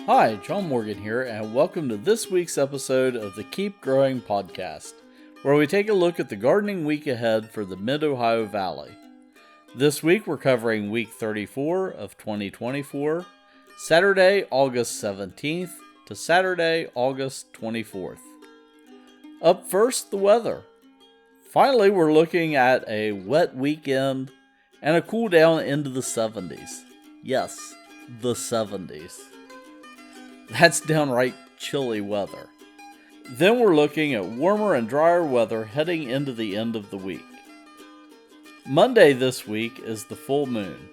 Hi, John Morgan here, and welcome to this week's episode of the Keep Growing podcast, where we take a look at the gardening week ahead for the Mid-Ohio Valley. This week we're covering week 34 of 2024, Saturday, August 17th to Saturday, August 24th. Up first, the weather. Finally, we're looking at a wet weekend and a cool down into the 70s. Yes, the 70s. That's downright chilly weather. Then we're looking at warmer and drier weather heading into the end of the week. Monday this week is the full moon.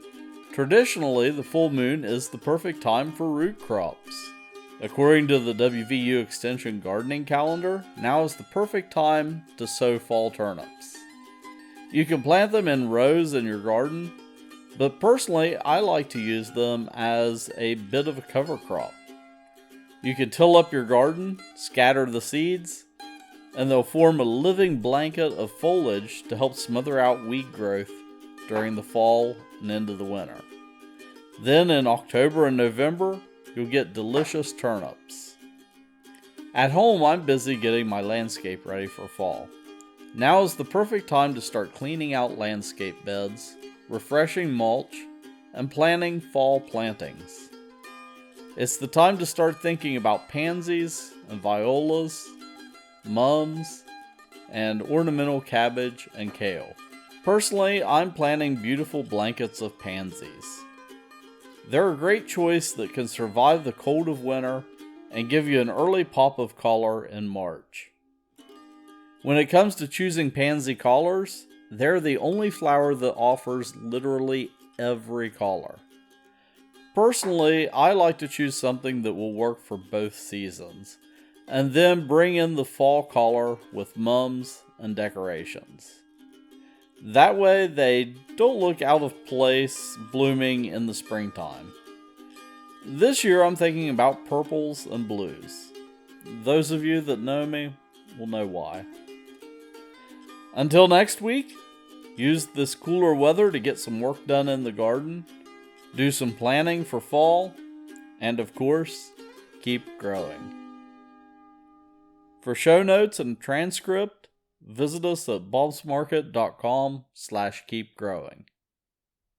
Traditionally, the full moon is the perfect time for root crops. According to the WVU Extension gardening calendar, now is the perfect time to sow fall turnips. You can plant them in rows in your garden, but personally I like to use them as a bit of a cover crop. You can till up your garden, scatter the seeds, and they'll form a living blanket of foliage to help smother out weed growth during the fall and into the winter. Then in October and November, you'll get delicious turnips. At home, I'm busy getting my landscape ready for fall. Now is the perfect time to start cleaning out landscape beds, refreshing mulch, and planting fall plantings. It's the time to start thinking about pansies and violas, mums, and ornamental cabbage and kale. Personally, I'm planting beautiful blankets of pansies. They're a great choice that can survive the cold of winter and give you an early pop of color in March. When it comes to choosing pansy collars, they're the only flower that offers literally every color. Personally, I like to choose something that will work for both seasons, and then bring in the fall color with mums and decorations. That way they don't look out of place blooming in the springtime. This year I'm thinking about purples and blues. Those of you that know me will know why. Until next week, use this cooler weather to get some work done in the garden, do some planning for fall, and of course, keep growing. For show notes and transcript, visit us at bobsmarket.com/keepgrowing.